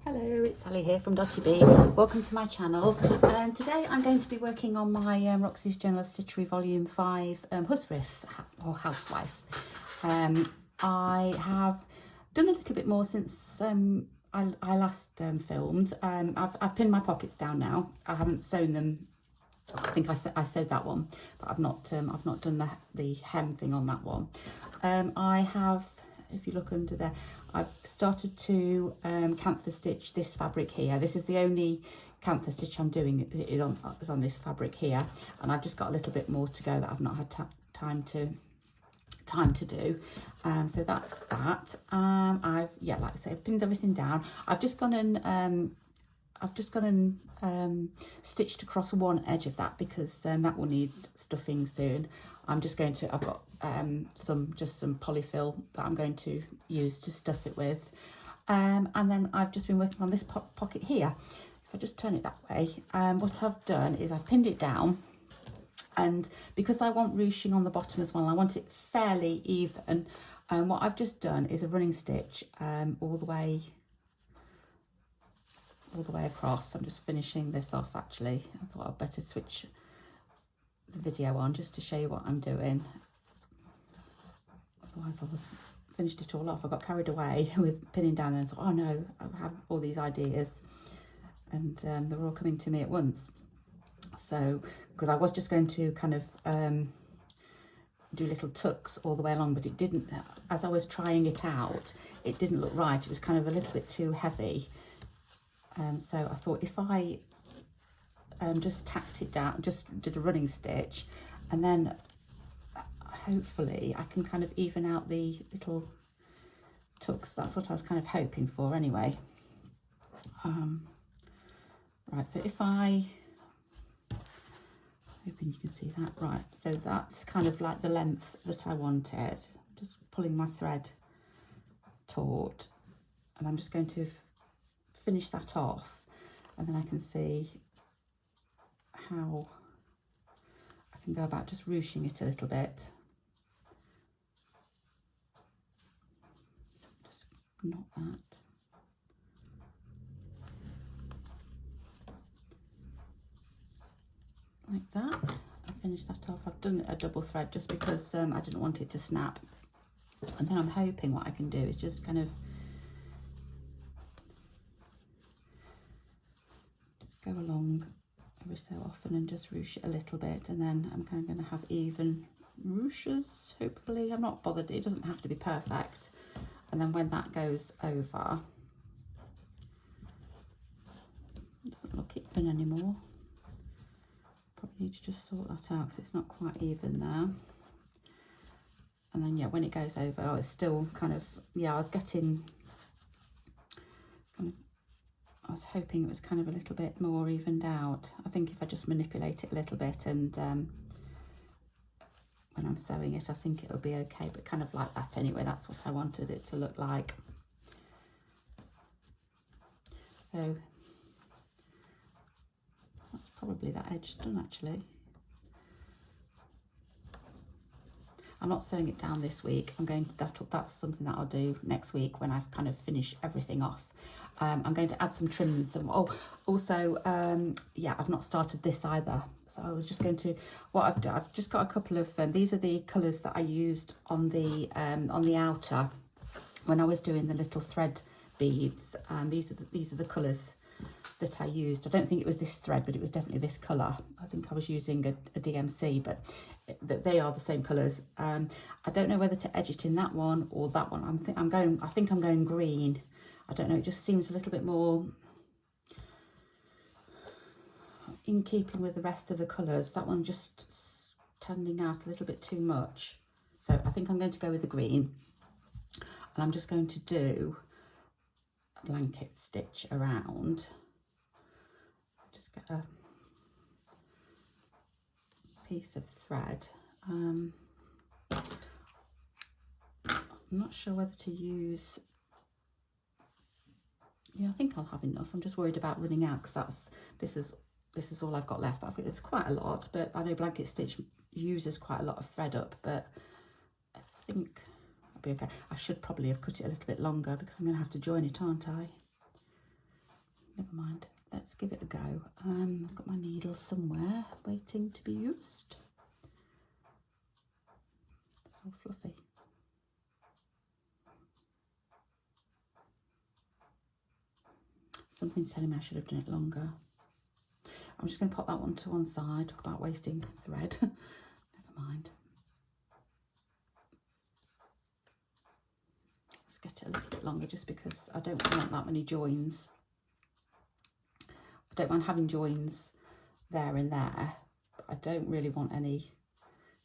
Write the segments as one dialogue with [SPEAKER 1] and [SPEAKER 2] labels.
[SPEAKER 1] Hello, it's Sally here from Dotty B. Welcome to my channel. Today I'm going to be working on my Roxy's Journal of Stitchery Volume 5 Huswif or Housewife. I have done a little bit more since I last filmed. I've pinned my pockets down now. I haven't sewn them. I think I sewed that one, but I've not done the hem thing on that one. I have, if you look under there, I've started to cantha stitch this fabric here. This is the only cantha stitch I'm doing is on this fabric here, and I've just got a little bit more to go that I've not had time to do. So that's that. I've, yeah, like I say, I've pinned everything down. I've just gone and stitched across one edge of that because that will need stuffing soon. I've got some polyfill that I'm going to use to stuff it with. And then I've just been working on this pocket here. If I just turn it that way, what I've done is I've pinned it down, and because I want ruching on the bottom as well, I want it fairly even. What I've just done is a running stitch all the way across. I'm just finishing this off actually. I thought I'd better switch the video on just to show you what I'm doing. Otherwise I'll have finished it all off. I got carried away with pinning down and thought, oh no, I have all these ideas, and they were all coming to me at once. So, because I was just going to kind of do little tucks all the way along, but it didn't, as I was trying it out, it didn't look right. It was kind of a little bit too heavy. So I thought if I just tacked it down, just did a running stitch, and then hopefully I can kind of even out the little tucks. That's what I was kind of hoping for anyway. Right, so if hoping you can see that. Right, so that's kind of like the length that I wanted. Just pulling my thread taut, and I'm just going to finish that off, and then I can see how I can go about just ruching it a little bit. Just knot that. Like that. I finished that off. I've done a double thread just because I didn't want it to snap. And then I'm hoping what I can do is just kind of go along every so often and just ruche it a little bit, and then I'm kind of going to have even ruches, hopefully. I'm not bothered, it doesn't have to be perfect. And then when that goes over, it doesn't look even anymore. Probably need to just sort that out because it's not quite even there. And then, yeah, when it goes over, oh, it's still kind of, yeah, I was hoping it was kind of a little bit more evened out. I think if I just manipulate it a little bit, and when I'm sewing it, I think it'll be okay, but kind of like that anyway. That's what I wanted it to look like. So that's probably that edge done actually. I'm not sewing it down this week. That's something that I'll do next week when I've kind of finished everything off. I'm going to add some trims. Yeah, I've not started this either. So I was just going to, what I've done, I've just got a couple of, these are the colours that I used on the outer when I was doing the little thread beads. These are the colours that I used. I don't think it was this thread, but it was definitely this colour. I think I was using a DMC, but they are the same colours. I don't know whether to edge it in that one or that one. I think I'm going green. I don't know, it just seems a little bit more in keeping with the rest of the colours. That one just standing out a little bit too much. So I think I'm going to go with the green, and I'm just going to do a blanket stitch around. Just get a piece of thread. I'm not sure whether to use, yeah, I think I'll have enough. I'm just worried about running out because this is all I've got left, but I think it's quite a lot. But I know blanket stitch uses quite a lot of thread up, but I think I'll be okay. I should probably have cut it a little bit longer because I'm going to have to join it, aren't I? never mind. Let's give it a go. I've got my needle somewhere waiting to be used. So fluffy. Something's telling me I should have done it longer. I'm just going to pop that one to one side. Talk about wasting thread. Never mind. Let's get it a little bit longer just because I don't want that many joins. I don't mind having joins there and there, but I don't really want any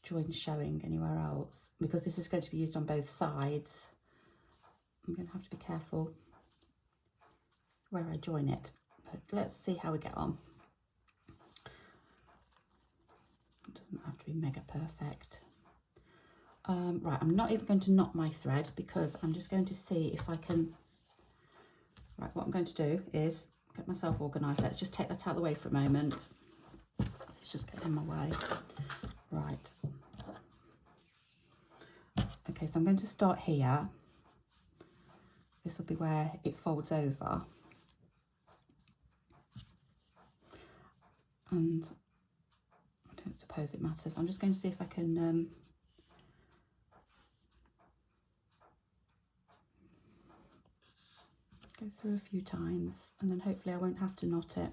[SPEAKER 1] joins showing anywhere else because this is going to be used on both sides. I'm going to have to be careful where I join it, but let's see how we get on. It doesn't have to be mega perfect. Right, I'm not even going to knot my thread because I'm just going to see if I can. Right, what I'm going to do is get myself organised. Let's just take that out of the way for a moment. It's just getting in my way. Right. Okay, so I'm going to start here. This will be where it folds over. And I don't suppose it matters. I'm just going to see if I can go through a few times and then hopefully I won't have to knot it.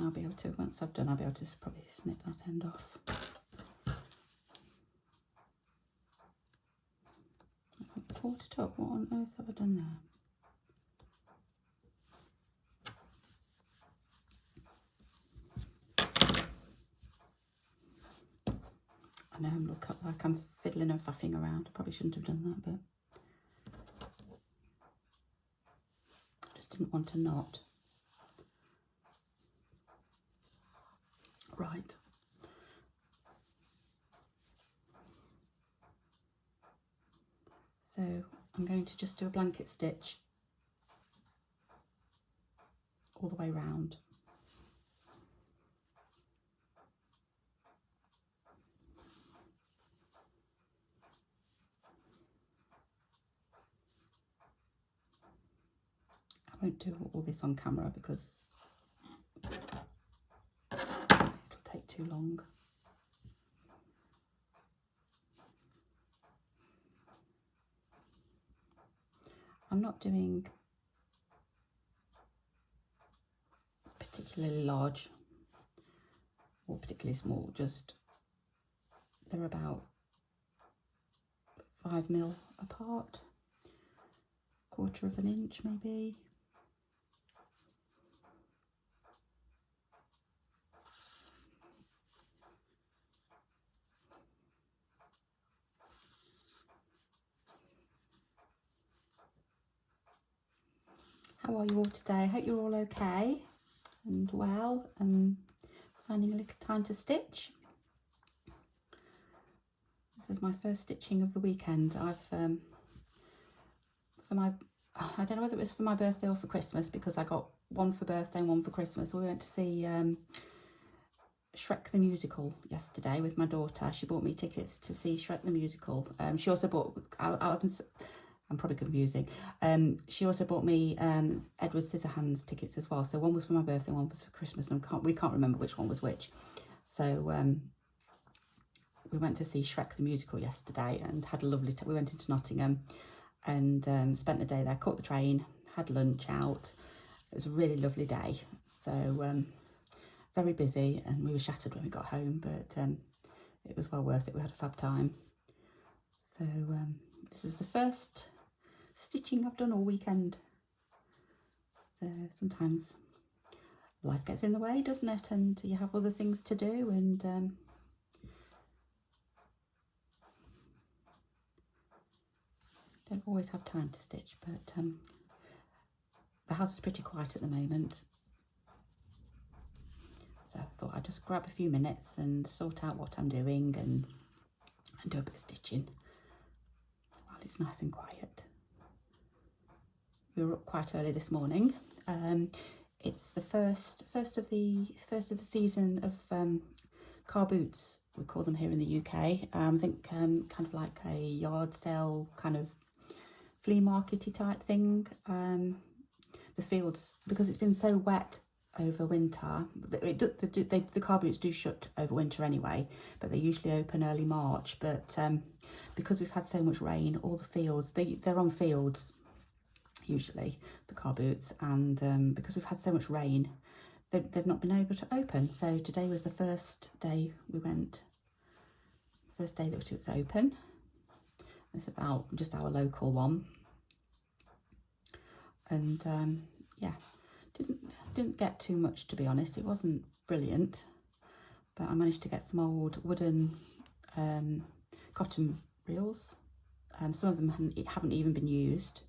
[SPEAKER 1] I'll be able to, once I've done, I'll be able to probably snip that end off. Caught it up. What on earth have I done there? I know I look like I'm fiddling and faffing around. I probably shouldn't have done that, but I just didn't want to knot. Right. So I'm going to just do a blanket stitch all the way round. I won't do all this on camera because it'll take too long. I'm not doing particularly large or particularly small, just they're about 5mm apart, 1/4 of an inch maybe. How are you all today? I hope you're all okay and well and finding a little time to stitch. This is my first stitching of the weekend. I've I don't know whether it was for my birthday or for Christmas because I got one for birthday and one for Christmas. We went to see Shrek the Musical yesterday with my daughter. She bought me tickets to see Shrek the Musical. She also bought, I'm probably confusing. She also bought me Edward Scissorhands tickets as well. So one was for my birthday, one was for Christmas, and we can't remember which one was which. So we went to see Shrek the Musical yesterday and had a lovely time. We went into Nottingham and spent the day there, caught the train, had lunch out. It was a really lovely day. So very busy, and we were shattered when we got home, but it was well worth it. We had a fab time. So this is the first stitching I've done all weekend. So sometimes life gets in the way, doesn't it? And you have other things to do, and don't always have time to stitch. But the house is pretty quiet at the moment. So I thought I'd just grab a few minutes and sort out what I'm doing and do a bit of stitching while it's nice and quiet. We were up quite early this morning. It's the first of the season of car boots, we call them here in the UK. I think kind of like a yard sale, kind of flea markety type thing. The fields, because it's been so wet over winter, the car boots do shut over winter anyway, but they usually open early March. But because we've had so much rain, all the fields, they're on fields usually, the car boots, and because we've had so much rain, they've not been able to open. So today was the first day that it was open. This is just our local one, and yeah, didn't get too much, to be honest. It wasn't brilliant, but I managed to get some old wooden cotton reels, and some of them haven't even been used.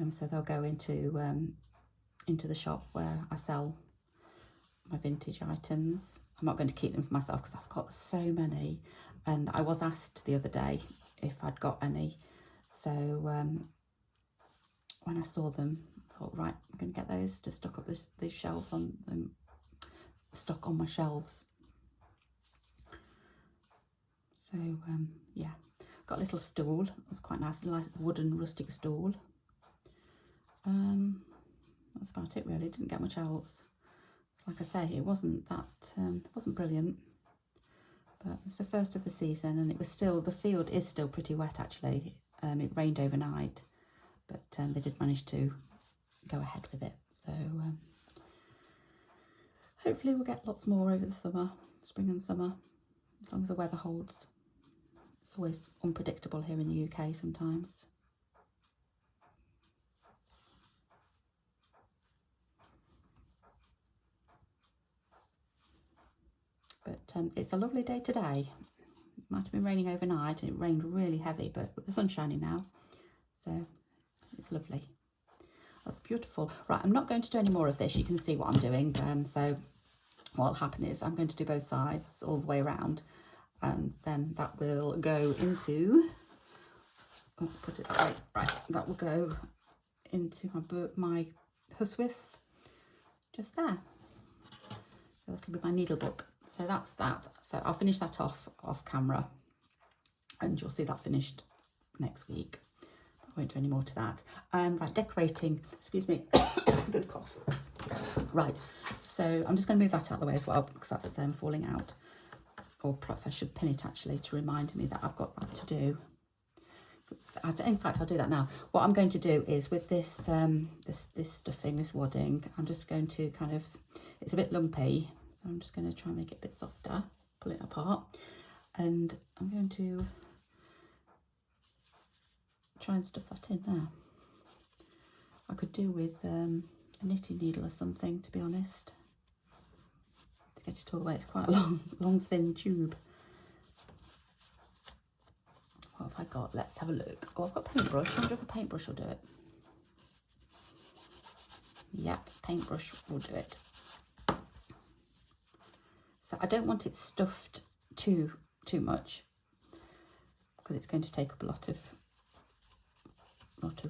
[SPEAKER 1] So they'll go into the shop where I sell my vintage items. I'm not going to keep them for myself because I've got so many, and I was asked the other day if I'd got any. So when I saw them, I thought, right, I'm going to get those to stock up these shelves on them, stock on my shelves. So yeah, got a little stool. It was quite nice, a nice wooden rustic stool. That's about it really. Didn't get much else. Like I say, it wasn't brilliant, but it's the first of the season, and the field is still pretty wet actually. It rained overnight, but they did manage to go ahead with it. So hopefully we'll get lots more over the spring and summer, as long as the weather holds. It's always unpredictable here in the UK sometimes. But it's a lovely day today. It might have been raining overnight, and it rained really heavy, but the sun's shining now, so it's lovely. That's beautiful. Right, I'm not going to do any more of this. You can see what I'm doing. So what'll happen is I'm going to do both sides all the way around, and then that will go into, put it that way, right, that will go into my Huswif just there. So that'll be my needle book. So that's that. So I'll finish that off camera, and you'll see that finished next week. I won't do any more to that. Right, decorating. Excuse me, good cough. Right, so I'm just going to move that out of the way as well, because that's falling out. Or perhaps I should pin it actually to remind me that I've got that to do. In fact, I'll do that now. What I'm going to do is with this this stuffing, this wadding, I'm just going to kind of, it's a bit lumpy, so I'm just going to try and make it a bit softer, pull it apart, and I'm going to try and stuff that in there. I could do with a knitting needle or something, to be honest, to get it all the way. It's quite a long thin tube. What have I got? Let's have a look. Oh, I've got a paintbrush. I wonder if a paintbrush will do it. Yep, paintbrush will do it. So I don't want it stuffed too much, because it's going to take up a lot of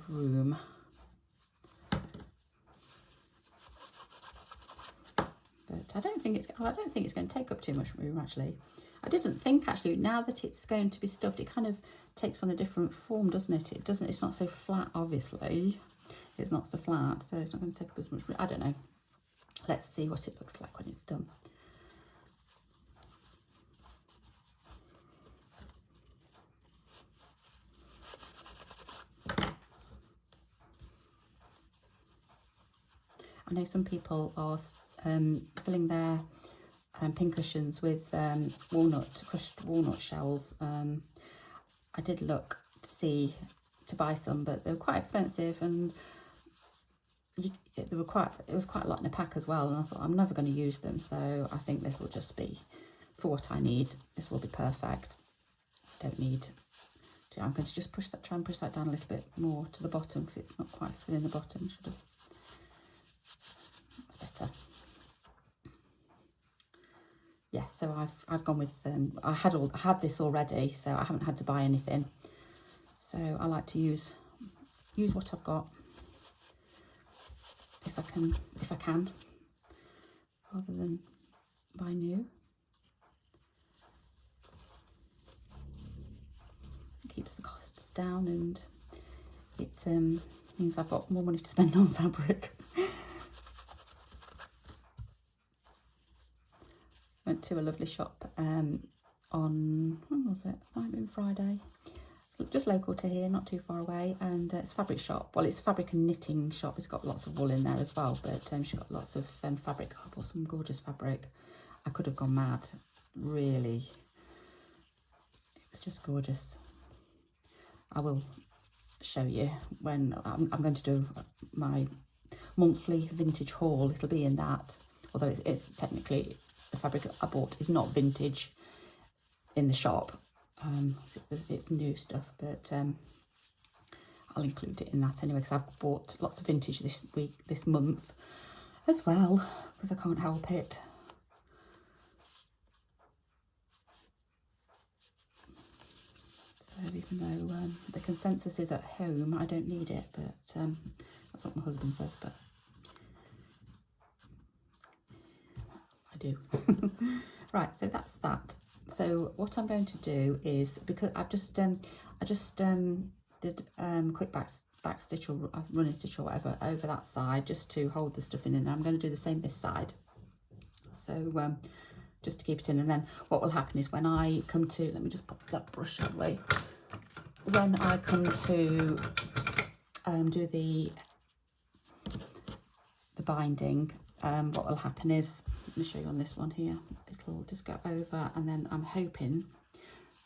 [SPEAKER 1] room. But I don't think it's going to take up too much room actually. I didn't think actually, now that it's going to be stuffed, it kind of takes on a different form, doesn't it? It's not so flat, obviously. It's not so flat, so it's not going to take up as much room. I don't know. Let's see what it looks like when it's done. I know some people are filling their pin cushions with crushed walnut shells. I did look to buy some, but they were quite expensive, and it was quite a lot in a pack as well. And I thought, I'm never going to use them, so I think this will just be for what I need. This will be perfect. Don't need to. I'm going to just try and push that down a little bit more to the bottom, because it's not quite filling the bottom. Should have. That's better. Yeah, so I've gone with I had this already, so I haven't had to buy anything. So I like to use what I've got, if I can, rather than buy new. keeps the costs down, and it means I've got more money to spend on fabric. Went to a lovely shop on, when was it? Might have been Friday. Just local to here, not too far away, and it's a fabric shop. Well, it's a fabric and knitting shop. It's got lots of wool in there as well, but she's got lots of fabric. I bought some gorgeous fabric. I could have gone mad, really. It was just gorgeous. I will show you when I'm going to do my monthly vintage haul. It'll be in that, although it's technically the fabric I bought is not vintage in the shop. It's new stuff, but I'll include it in that anyway, because I've bought lots of vintage this month as well, because I can't help it. So even though the consensus is at home, I don't need it, but that's what my husband says, but I do. Right, so that's that. So what I'm going to do is, because I just did quick back stitch or running stitch or whatever over that side, just to hold the stuff in, and I'm going to do the same this side. So just to keep it in, and then what will happen is when I come to, let me just pop that brush away. When I come to do the binding, what will happen is, let me show you on this one here, it'll just go over, and then I'm hoping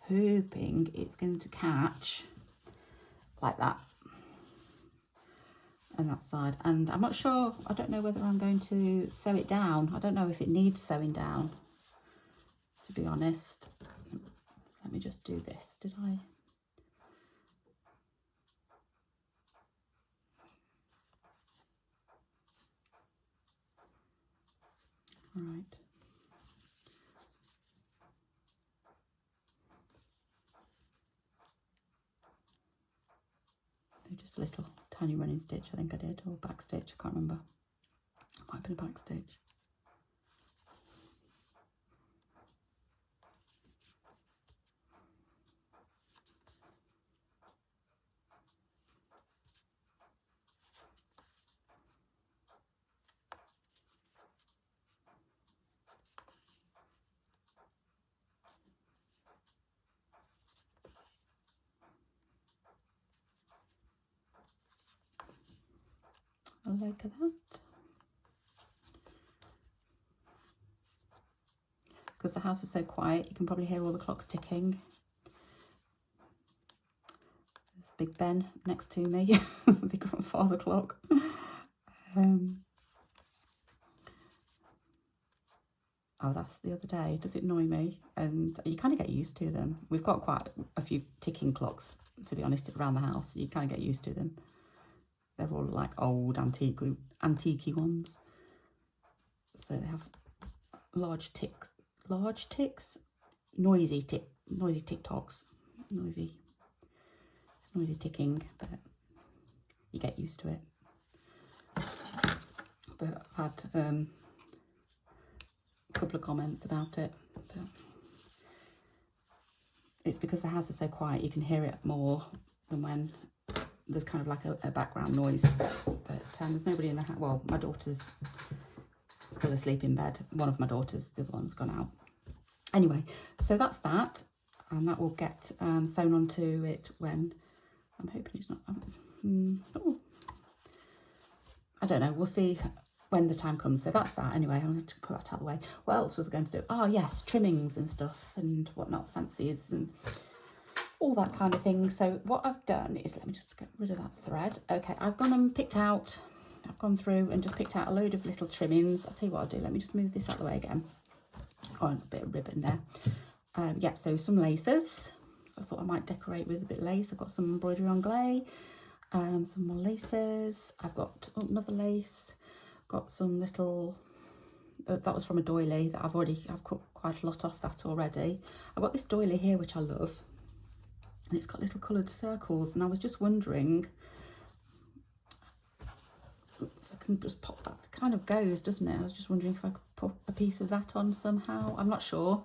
[SPEAKER 1] it's going to catch like that on that side. And I'm not sure, I don't know whether I'm going to sew it down. I don't know if it needs sewing down, to be honest. So let me just do this. Did I? Right. So just a little tiny running stitch, I think I did, or back stitch, I can't remember. It might have been a back stitch. Like that. Because the house is so quiet, you can probably hear all the clocks ticking. There's Big Ben next to me, the grandfather clock. Oh, that's the other day. Does it annoy me? And you kind of get used to them. We've got quite a few ticking clocks, to be honest, around the house. You kind of get used to them. They're all like old antique ones. So they have large ticks, noisy tick-tocks, it's noisy ticking, but you get used to it. But I've had a couple of comments about it, but it's because the house is so quiet, you can hear it more than when there's kind of like a background noise. But there's nobody in the house. Well, my daughter's still asleep in bed. One of my daughters, the other one's gone out. Anyway, so that's that, and that will get sewn onto it when, I'm hoping it's not, oh, I don't know, we'll see when the time comes. So that's that. Anyway, I wanted to put that out of the way. What else was I going to do? Oh yes, trimmings and stuff and whatnot, fancies and all that kind of thing. So what I've done is, let me just get rid of that thread. Okay, I've gone and I've gone through and just picked out a load of little trimmings. I'll tell you what I'll do. Let me just move this out of the way again. Oh, and a bit of ribbon there. Yeah, so some laces. So I thought I might decorate with a bit of lace. I've got some embroidery on glay, some more laces. I've got another lace. Got some little, that was from a doily that I've cut quite a lot off that already. I've got this doily here which I love, and it's got little coloured circles, and I was just wondering if I can just pop that. It kind of goes, doesn't it? I was just wondering if I could put a piece of that on somehow. I'm not sure.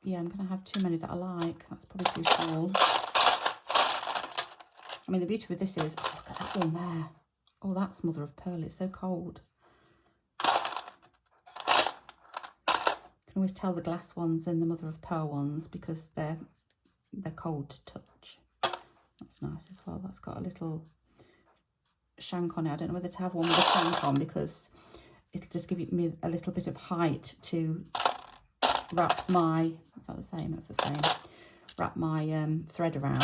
[SPEAKER 1] yeah, I'm going to have too many that I like. That's probably too small. I mean, the beauty with this is, oh, look at that one there. Oh, that's mother of pearl. It's so cold. You can always tell the glass ones and the mother of pearl ones because they're cold to touch. That's nice as well. That's got a little shank on it. I don't know whether to have one with a shank on because it'll just give me a little bit of height to wrap my, is that the same? That's the same. Wrap my thread around.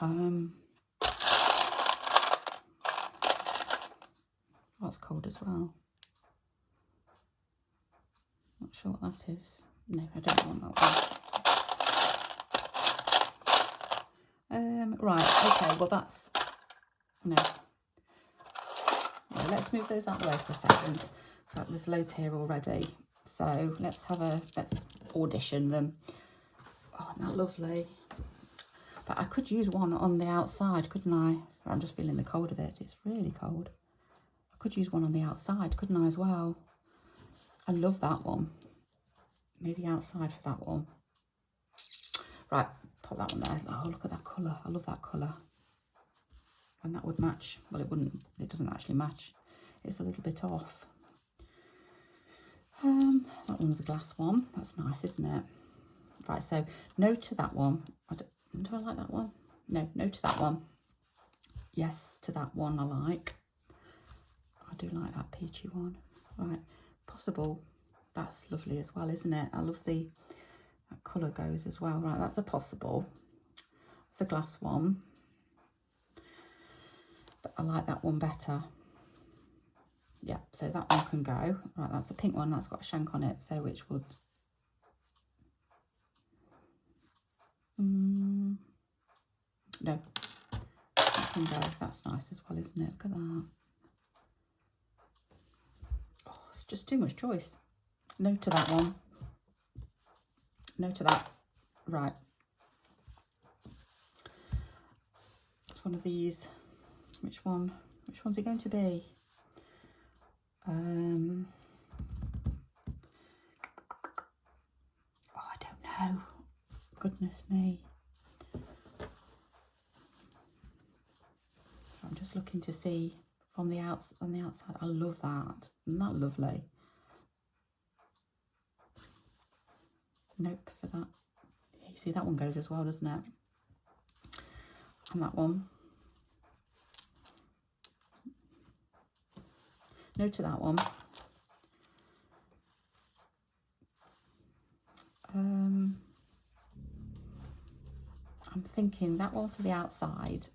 [SPEAKER 1] Oh, it's cold as well. Not sure what that is. No, I don't want that one. Right, okay, well that's, no. Well, let's move those out of the way for a second. So there's loads here already. So let's audition them. Oh, isn't that lovely? But I could use one on the outside, couldn't I? I'm just feeling the cold of it. It's really cold. I could use one on the outside, couldn't I, as well? I love that one. Maybe outside for that one. Right, put that one there. Oh, look at that colour. I love that colour. And that would match. Well, it wouldn't. It doesn't actually match. It's a little bit off. That one's a glass one. That's nice, isn't it? Right, so no to that one. Do I like that one? No to that one. Yes to that one I like. I do like that peachy one. Right, possible. That's lovely as well, isn't it? I love that colour goes as well. Right, that's a possible. It's a glass one. But I like that one better. Yeah, so that one can go. Right, that's a pink one. That's got a shank on it. So which would... no. That can go. That's nice as well, isn't it? Look at that. Oh, it's just too much choice. No to that one. No to that. Right. It's one of these. Which one? Which one's it going to be? Oh, I don't know. Goodness me. I'm just looking to see from the outside. On the outside, I love that. Isn't that lovely? Nope for that. Yeah, you see that one goes as well, doesn't it? And that one. No to that one. I'm thinking that one for the outside.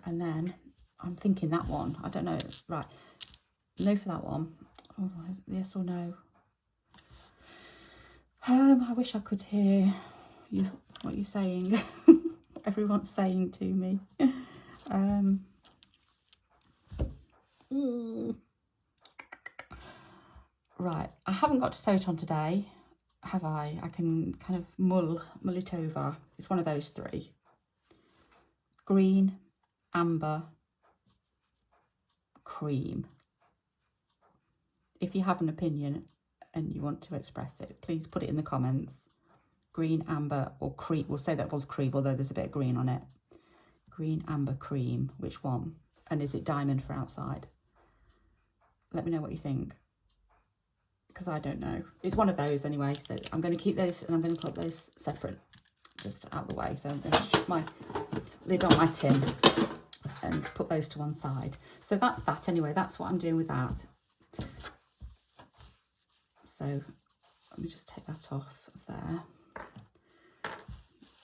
[SPEAKER 1] And then I'm thinking that one. I don't know. Right. No for that one. Oh, yes or no? I wish I could hear you what you're saying. Everyone's saying to me. Right, I haven't got to sew it on today, have I? I can kind of mull it over. It's one of those three. Green, amber, cream. If you have an opinion and you want to express it, please put it in the comments. Green, amber, or cream. We'll say that was cream, although there's a bit of green on it. Green, amber, cream. Which one? And is it diamond for outside? Let me know what you think. Because I don't know. It's one of those anyway. So I'm going to keep those and I'm going to put those separate, just out of the way. So I'm going to shut my lid on my tin and put those to one side. So that's that anyway. That's what I'm doing with that. So let me just take that off of there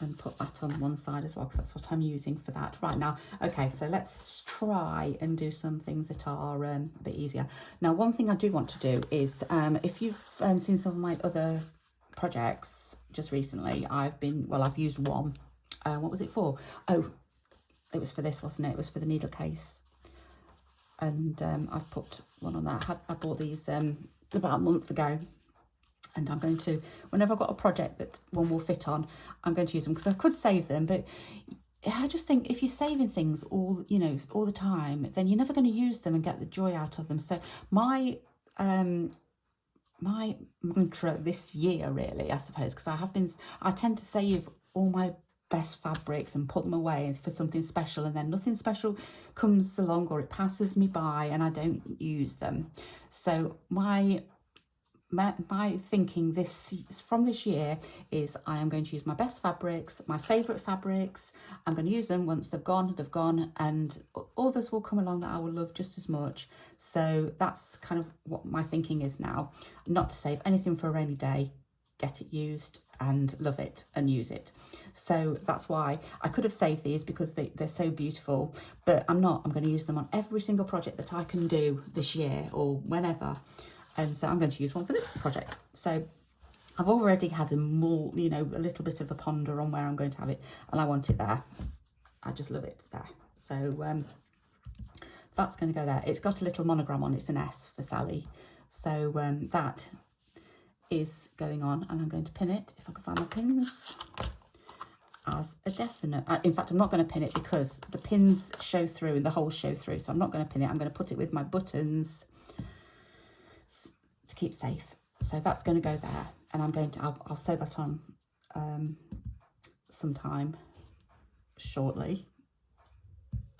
[SPEAKER 1] and put that on one side as well, because that's what I'm using for that right now. Okay, so let's try and do some things that are a bit easier. Now, one thing I do want to do is, if you've seen some of my other projects just recently, I've used one. What was it for? Oh, it was for this, wasn't it? It was for the needle case. And I've put one on that. I bought these about a month ago. And I'm going to, whenever I've got a project that one will fit on, I'm going to use them, because I could save them. But I just think if you're saving things all the time, then you're never going to use them and get the joy out of them. So my my mantra this year, really, I suppose, because I tend to save all my best fabrics and put them away for something special, and then nothing special comes along or it passes me by and I don't use them. So my thinking from this year is I am going to use my best fabrics, my favourite fabrics. I'm going to use them. Once they've gone, and others will come along that I will love just as much. So that's kind of what my thinking is now. Not to save anything for a rainy day, get it used and love it and use it. So that's why I could have saved these, because they're so beautiful, but I'm not. I'm going to use them on every single project that I can do this year or whenever. And so I'm going to use one for this project. So I've already had a little bit of a ponder on where I'm going to have it, and I want it there. I just love it there. So that's going to go there. It's got a little monogram on it. It's an S for Sally. So that is going on, and I'm going to pin it, if I can find my pins, as a definite. In fact, I'm not going to pin it because the pins show through and the holes show through. So I'm not going to pin it. I'm going to put it with my buttons to keep safe. So that's going to go there, and I'll sew that on sometime shortly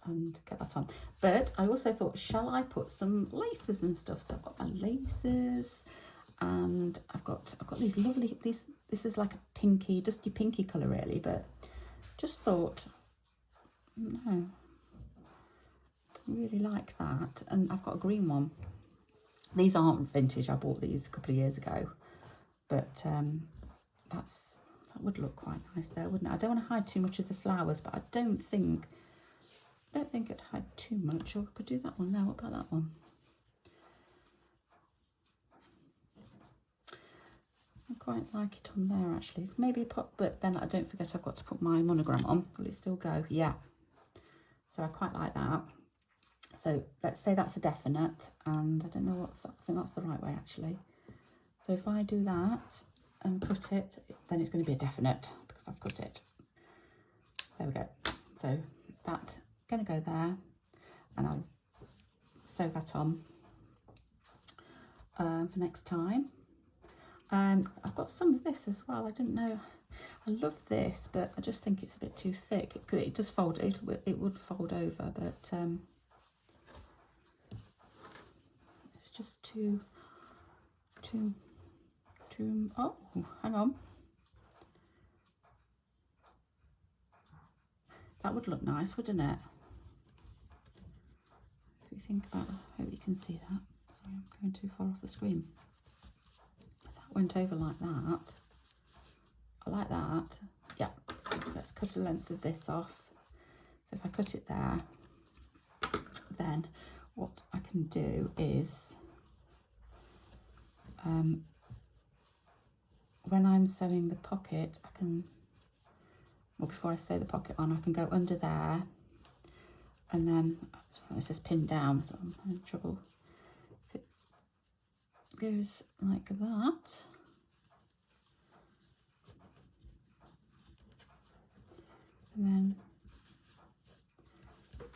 [SPEAKER 1] and get that on. But I also thought, shall I put some laces and stuff? So I've got my laces, and I've got these lovely, this is like a pinky, dusty pinky colour really, but just thought, no, really like that. And I've got a green one. These aren't vintage, I bought these a couple of years ago, but that would look quite nice there, wouldn't it? I don't want to hide too much of the flowers, but I don't think it'd hide too much. Or I could do that one there. What about that one? I quite like it on there actually. It's maybe pop, but then I don't forget I've got to put my monogram on. Will it still go? Yeah. So I quite like that. So let's say that's a definite, and I don't know I think that's the right way actually. So if I do that and put it, then it's going to be a definite because I've cut it. There we go. So that's going to go there, and I'll sew that on for next time. I've got some of this as well. I didn't know. I love this, but I just think it's a bit too thick. It does fold. It would fold over, but it's just too. Oh, hang on. That would look nice, wouldn't it? If you think about it, I hope you can see that. Sorry, I'm going too far off the screen. If that went over like that, I like that. Yeah, let's cut a length of this off. So if I cut it there, then what I can do is, when I'm sewing the pocket, I can, well, before I sew the pocket on, I can go under there, and then this is pinned down, so I'm having trouble. If it goes like that, and then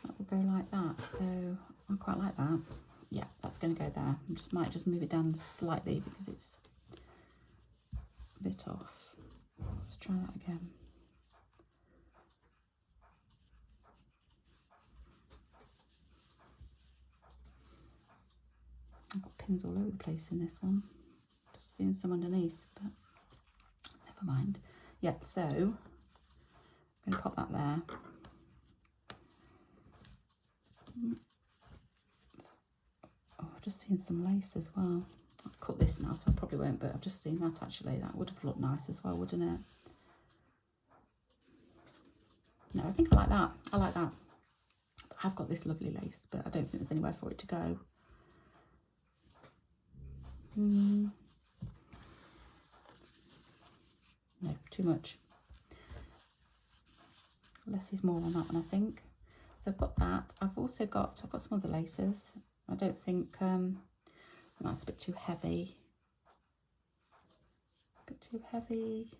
[SPEAKER 1] that will go like that. So I quite like that. Yeah, that's going to go there. I might just move it down slightly because it's a bit off. Let's try that again. I've got pins all over the place in this one. Just seeing some underneath, but never mind. Yeah, so I'm going to pop that there. Oh, I've just seen some lace as well. I've cut this now, so I probably won't, but I've just seen that actually. That would have looked nice as well, wouldn't it? No, I think I like that. I like that. I've got this lovely lace, but I don't think there's anywhere for it to go. No, too much. Less is more on that one, I think. So I've got that. I've got some other laces. I don't think that's a bit too heavy. A bit too heavy.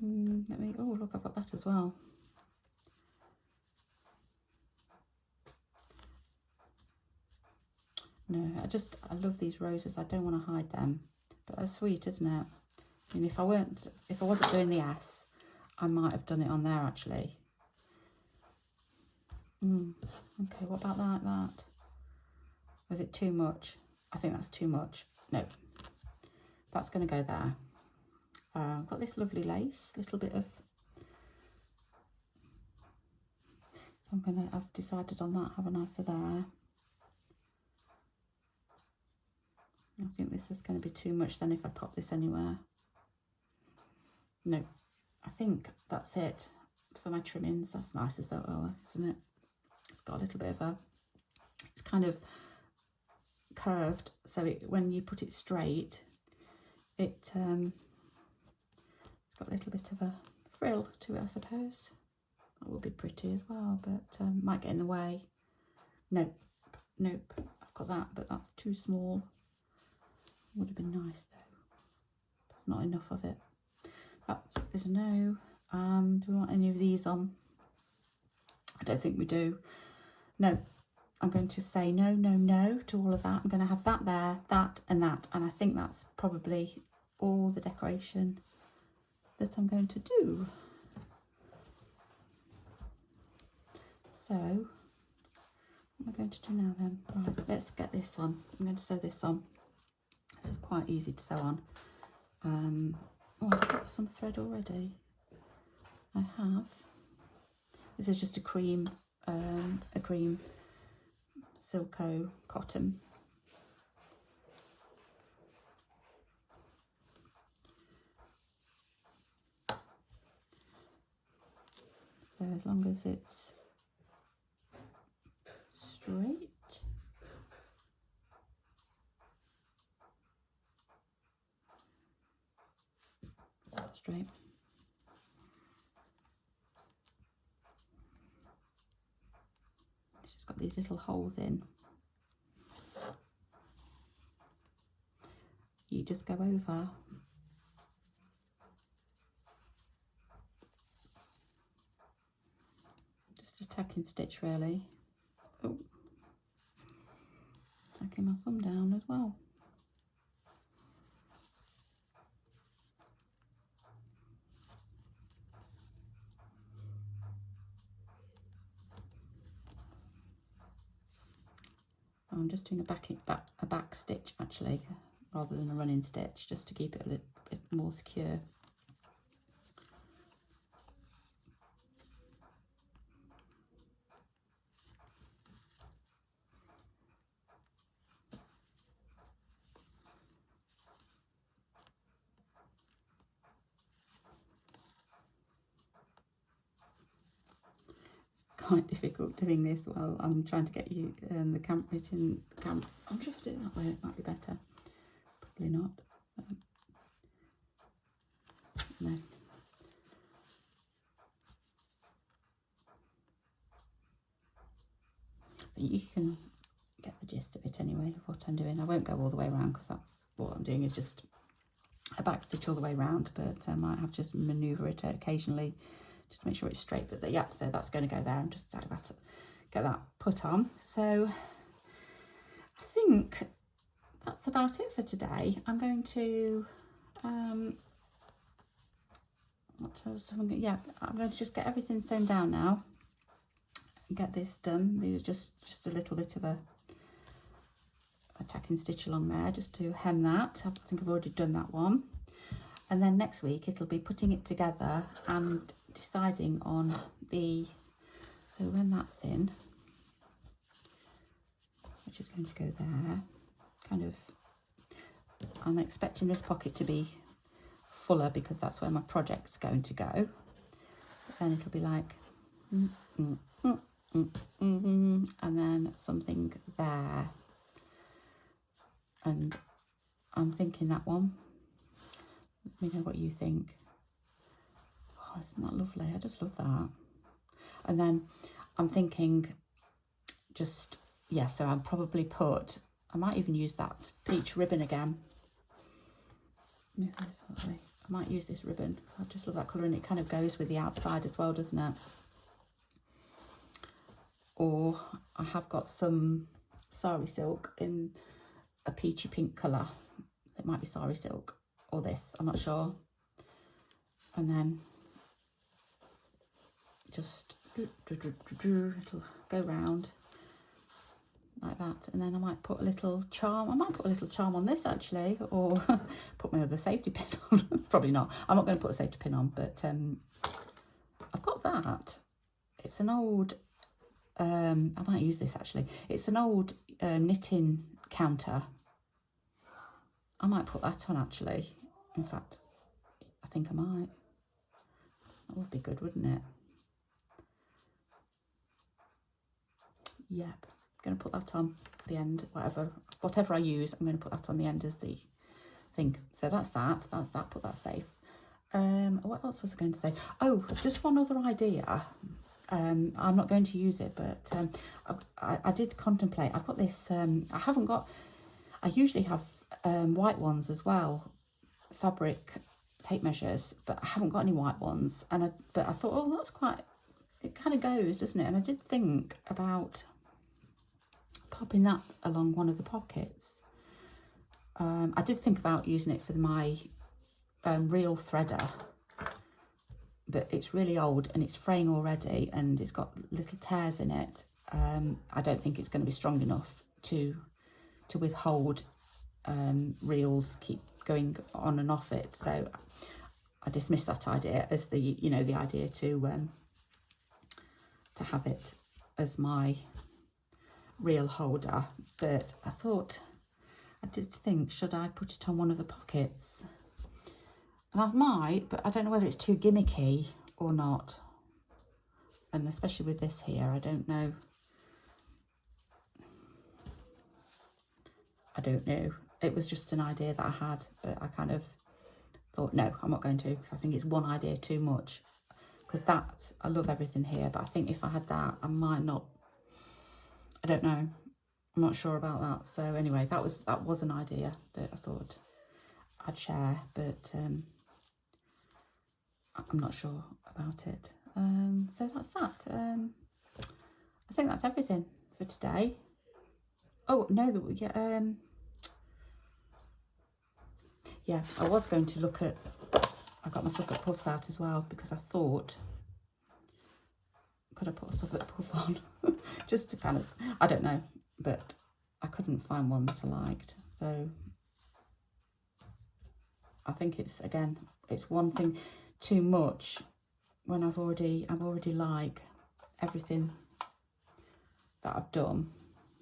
[SPEAKER 1] Oh look, I've got that as well. No, I love these roses. I don't want to hide them, but they're sweet, isn't it? And if I wasn't doing the S, I might have done it on there actually. Okay, what about that? Was it too much? I think that's too much. No, that's going to go there. I've got this lovely lace, little bit of. So I've decided on that, haven't I, for there. I think this is going to be too much then if I pop this anywhere. No, I think that's it for my trimmings. That's nice as well, isn't it? It's got a little bit of it's kind of curved, so when you put it straight, it's got a little bit of a frill to it, I suppose. That would be pretty as well, but might get in the way. Nope, I've got that, but that's too small. Would have been nice though. There's not enough of it. That is no. Do we want any of these on? I don't think we do. No, I'm going to say no to all of that. I'm going to have that there, that, and I think that's probably all the decoration that I'm going to do. So, what am I going to do now then? Right, let's get this on. I'm going to sew this on. This is quite easy to sew on. Oh, I've got some thread already. I have. This is just a cream Silco cotton. So as long as it's straight. Straight. It's just got these little holes in. You just go over just a tacking stitch really. Oh, tacking my thumb down as well. I'm just doing a back stitch actually, rather than a running stitch, just to keep it a little bit more secure. Quite difficult doing this while I'm trying to get you the camera. I'm sure if I do it that way, it might be better. Probably not. No. So you can get the gist of it anyway, of what I'm doing. I won't go all the way around because that's what I'm doing is just a back stitch all the way around, but I might have to just manoeuvre it occasionally just to make sure it's straight. But yeah, so that's going to go there and just get that put on. So I think that's about it for today. I'm going to what else? I'm going to just get everything sewn down now and get this done. These are just a little bit of a tacking stitch along there just to hem that. I think I've already done that one. And then next week it'll be putting it together and deciding on so when that's in, which is going to go there, I'm expecting this pocket to be fuller because that's where my project's going to go. Then it'll be like and then something there, and I'm thinking that one. Let me know what you think. Oh, isn't that lovely? I just love that. And then I'm thinking so I'll probably I might even use that peach ribbon again. I might use this ribbon. So I just love that colour, and it kind of goes with the outside as well, doesn't it? Or I have got some sari silk in a peachy pink colour. It might be sari silk or this, I'm not sure. And then just it'll go round like that, and then I might put a little charm. I might put a little charm on this actually, or put my other safety pin on. Probably not. I'm not going to put a safety pin on, but I've got that. It's an old, I might use this actually. It's an old knitting counter. I might put that on actually. In fact, I think I might. That would be good, wouldn't it? Yep. Going to put that on the end, whatever I use, I'm going to put that on the end as the thing. So that's that, put that safe. What else was I going to say? Oh, just one other idea. I'm not going to use it, but I did contemplate. I've got this, I usually have white ones as well, fabric tape measures, but I haven't got any white ones. But I thought, oh, that's quite, it kind of goes, doesn't it? And I did think about popping that along one of the pockets. I did think about using it for my reel threader, but it's really old and it's fraying already and it's got little tears in it. I don't think it's going to be strong enough to withhold reels keep going on and off it. So I dismissed that idea as the idea to have it as my reel holder. But I thought, I did think, should I put it on one of the pockets? And I might, but I don't know whether it's too gimmicky or not. And especially with this here, I don't know. It was just an idea that I had, but I kind of thought, no, I'm not going to, because I think it's one idea too much. Because I love everything here, but I think if I had that, I might not, I don't know. I'm not sure about that. So anyway, that was an idea that I thought I'd share, but I'm not sure about it. So that's that. I think that's everything for today. Oh no, yeah, I was going to look at, I got my stuff at puffs out as well, because I thought, could I put a stuff at puff on? Just to kind of, I don't know, but I couldn't find one that I liked. So I think it's one thing too much when I'm already like everything that I've done.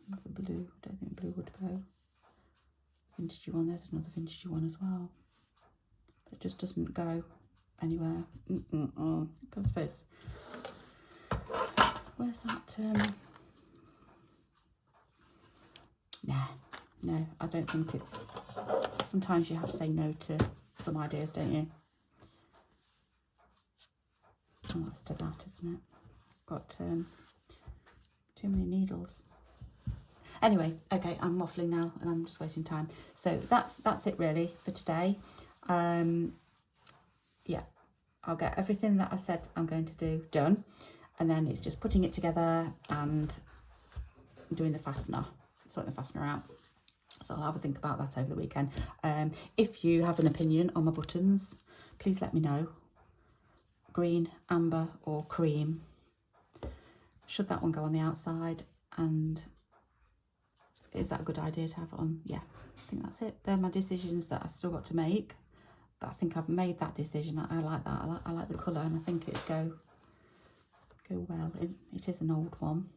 [SPEAKER 1] There's a blue, I don't think blue would go. Vintagey one, there's another vintagey one as well. But it just doesn't go anywhere. But I suppose, where's that? No, I don't think it's, sometimes you have to say no to some ideas, don't you? Oh, that's to that, isn't it? Got too many needles. Anyway, okay, I'm waffling now and I'm just wasting time. So that's it really for today. Yeah, I'll get everything that I said I'm going to do done, and then it's just putting it together and doing the fastener, sorting the fastener out. So I'll have a think about that over the weekend. If you have an opinion on my buttons, please let me know. Green, amber or cream. Should that one go on the outside? And is that a good idea to have it on? Yeah, I think that's it. They're my decisions that I still got to make. But I think I've made that decision. I like that. I like the colour, and I think it'd go well. It is an old one.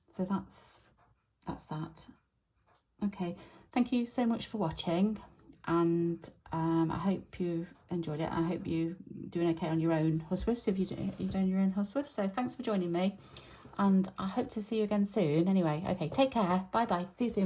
[SPEAKER 1] So that's that. Okay, thank you so much for watching, and I hope you enjoyed it. I hope you're doing okay on your own Huswifs, if you're doing your own Huswifs. So thanks for joining me, and I hope to see you again soon. Anyway, okay, take care. Bye bye. See you soon.